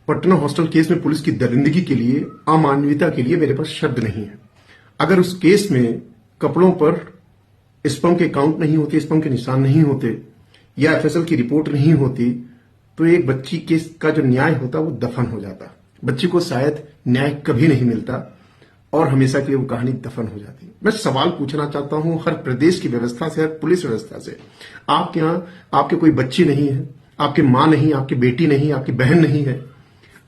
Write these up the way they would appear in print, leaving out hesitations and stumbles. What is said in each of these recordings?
Patna hostel case में police की दरिंदगी के लिए, अमानवीयता के लिए मेरे पास शब्द नहीं है। अगर उस केस में कपड़ों पर स्पर्म के काउंट नहीं होते, स्पर्म के निशान नहीं होते या एफएसएल की रिपोर्ट नहीं होती, तो एक बच्ची केस का जो न्याय होता वो दफन हो जाता। बच्ची को शायद न्याय कभी नहीं मिलता और हमेशा के लिए वो कहानी दफन हो जाती। मैं सवाल पूछना चाहता हूं हर प्रदेश की व्यवस्था से, हर पुलिस व्यवस्था से, आपके यहां आपके कोई बच्ची नहीं है, आपकी मां नहीं, आपकी बेटी नहीं, आपकी बहन नहीं है,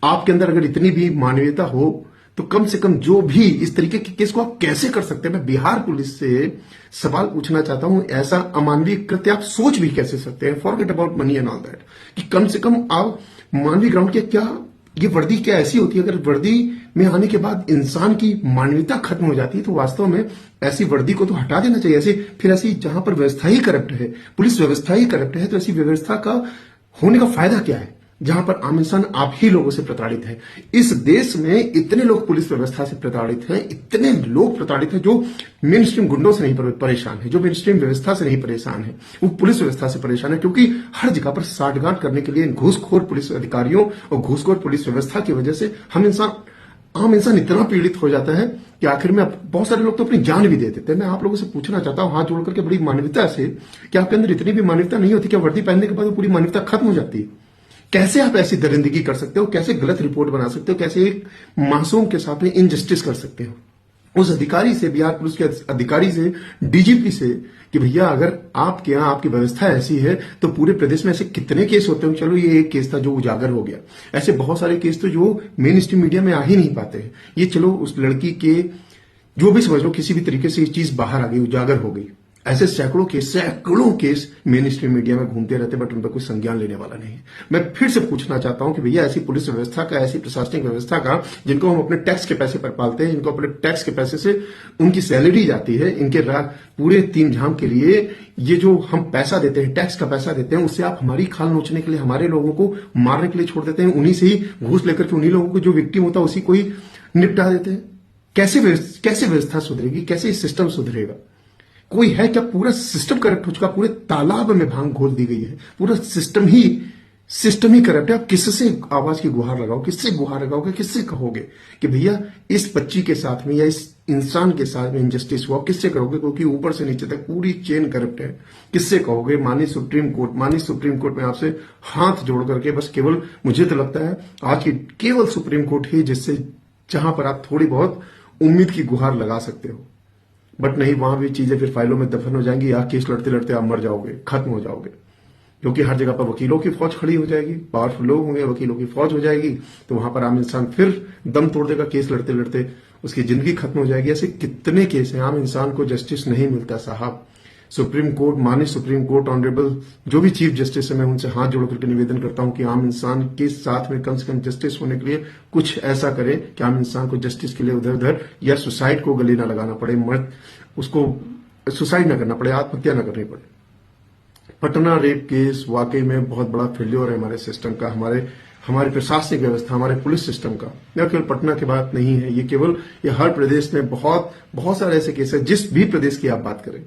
आपके अंदर अगर इतनी भी मानवीयता हो तो कम से कम जो भी इस तरीके के केस को आप कैसे कर सकते हैं? मैं बिहार पुलिस से सवाल पूछना चाहता हूं, ऐसा अमानवीय कृत्य आप सोच भी कैसे सकते हैं? Forget about money and all that, कि कम से कम आप मानवीय ग्राउंड के क्या, ये वर्दी क्या ऐसी होती है? अगर वर्दी में आने के बाद इंसान की मानवीयता खत्म हो जाती है तो वास्तव में ऐसी वर्दी को तो हटा देना चाहिए। ऐसी जहां पर व्यवस्था ही करप्ट है, पुलिस व्यवस्था ही करप्ट है, तो ऐसी व्यवस्था का होने का फायदा क्या है जहां पर आम इंसान आप ही लोगों से प्रताड़ित है? इस देश में इतने लोग पुलिस व्यवस्था से प्रताड़ित हैं, इतने लोग प्रताड़ित हैं जो मेन स्ट्रीम गुंडों से नहीं परेशान है, जो मेन स्ट्रीम व्यवस्था से नहीं परेशान है, वो पुलिस व्यवस्था से परेशान है, क्योंकि हर जगह पर साठगांठ करने के लिए घूसखोर पुलिस अधिकारियों और घूसखोर पुलिस व्यवस्था की वजह से आम इंसान इतना पीड़ित हो जाता है कि आखिर में बहुत सारे लोग तो अपनी जान भी दे देते हैं। मैं आप लोगों से पूछना चाहता हूं हाथ जोड़ करके बड़ी मानवता से, कि आपके अंदर इतनी भी मानवता नहीं होती? क्या वर्दी पहनने के बाद वो पूरी मानवता खत्म हो जाती है? कैसे आप ऐसी दरिंदगी कर सकते हो? कैसे गलत रिपोर्ट बना सकते हो? कैसे एक मासूम के साथ में इनजस्टिस कर सकते हो? उस अधिकारी से, बिहार पुलिस के अधिकारी से, डीजीपी से, कि भैया अगर आपके यहां आपकी व्यवस्था ऐसी है तो पूरे प्रदेश में ऐसे कितने केस होते हैं? चलो ये एक केस था जो उजागर हो गया, ऐसे बहुत सारे केस तो जो मेन स्ट्रीम मीडिया में आ ही नहीं पाते हैं। ये चलो उस लड़की के जो भी समझ लो किसी भी तरीके से ये चीज बाहर आ गई, उजागर हो गई। ऐसे सैकड़ों केस मेन स्ट्रीम मीडिया में घूमते रहते, बट उन पर कोई संज्ञान लेने वाला नहीं है। मैं फिर से पूछना चाहता हूं कि भैया ऐसी पुलिस व्यवस्था का, ऐसी प्रशासनिक व्यवस्था का, जिनको हम अपने टैक्स के पैसे पर पालते हैं, जिनको अपने टैक्स के पैसे से उनकी सैलरी जाती है, इनके पूरे तीन झाम के लिए ये जो हम पैसा देते हैं, टैक्स का पैसा देते हैं, उससे आप हमारी खाल नोचने के लिए, हमारे लोगों को मारने के लिए छोड़ देते हैं। उन्हीं से ही घूस लेकर के उन्हीं लोगों को जो विक्टिम होता है उसी को ही निपटा देते हैं। कैसे व्यवस्था सुधरेगी? कैसे सिस्टम सुधरेगा? कोई है क्या? पूरा सिस्टम करप्ट हो चुका, पूरे तालाब में भांग घोल दी गई है, पूरा सिस्टम ही करप्ट है। आप किससे आवाज की गुहार लगाओ, किससे गुहार लगाओगे, किससे कहोगे कि भैया इस बच्ची के साथ में या इस इंसान के साथ में इनजस्टिस हुआ? किससे करोगे? क्योंकि ऊपर से नीचे तक पूरी चेन करप्ट है। किससे कहोगे? माननीय सुप्रीम कोर्ट में आपसे हाथ जोड़ करके बस केवल, मुझे तो लगता है आज की केवल सुप्रीम कोर्ट ही जिससे, जहां पर आप थोड़ी बहुत उम्मीद की गुहार लगा सकते हो। बट नहीं, वहां भी चीजें फिर फाइलों में दफन हो जाएंगी, या केस लड़ते लड़ते आप मर जाओगे, खत्म हो जाओगे, क्योंकि हर जगह पर वकीलों की फौज खड़ी हो जाएगी, पावरफुल लोग होंगे, वकीलों की फौज हो जाएगी, तो वहां पर आम इंसान फिर दम तोड़ देगा, केस लड़ते लड़ते उसकी जिंदगी खत्म हो जाएगी। ऐसे कितने केस हैं, आम इंसान को जस्टिस नहीं मिलता साहब। सुप्रीम कोर्ट, माननीय सुप्रीम कोर्ट, ऑनरेबल जो भी चीफ जस्टिस है, मैं उनसे हाथ जोड़ करके निवेदन करता हूं कि आम इंसान के साथ में कम से कम जस्टिस होने के लिए कुछ ऐसा करें कि आम इंसान को जस्टिस के लिए उधर उधर या सुसाइड को गले ना लगाना पड़े, उसको सुसाइड ना करना पड़े, आत्महत्या ना करनी पड़े। पटना रेप केस वाकई में बहुत बड़ा फेल्योर है हमारे सिस्टम का, हमारी प्रशासनिक व्यवस्था, हमारे पुलिस सिस्टम का। यह केवल पटना की बात नहीं है, ये हर प्रदेश में बहुत सारे ऐसे केस है। जिस भी प्रदेश की आप बात करें,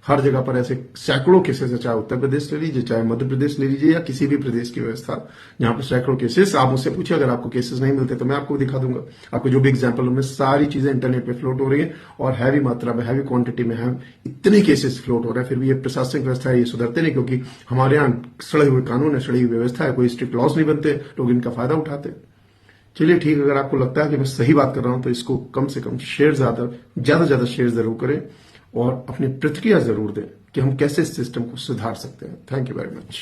हर जगह पर ऐसे सैकड़ों केसेस है, चाहे उत्तर प्रदेश ले लीजिए, चाहे मध्य प्रदेश ले लीजिए, या किसी भी प्रदेश की व्यवस्था, जहां पर सैकड़ों केसेस। आप मुझसे पूछिए, अगर आपको केसेस नहीं मिलते तो मैं आपको दिखा दूंगा। आपको जो भी एग्जाम्पल में सारी चीजें इंटरनेट पे फ्लोट हो रही है और हैवी मात्रा में, हैवी क्वांटिटी में है, इतने केसेस फ्लोट हो रहे हैं। फिर भी ये प्रशासनिक व्यवस्था है, ये सुधरते नहीं, क्योंकि हमारे यहाँ सड़े हुए कानून है, सड़ी हुई व्यवस्था है, कोई स्ट्रिक्ट लॉस नहीं बनते, लोग इनका फायदा उठाते। चलिए ठीक, अगर आपको लगता है कि मैं सही बात कर रहा हूं तो इसको कम से कम शेयर ज्यादा शेयर जरूर करें और अपनी प्रतिक्रिया जरूर दें कि हम कैसे इस सिस्टम को सुधार सकते हैं। Thank you very much.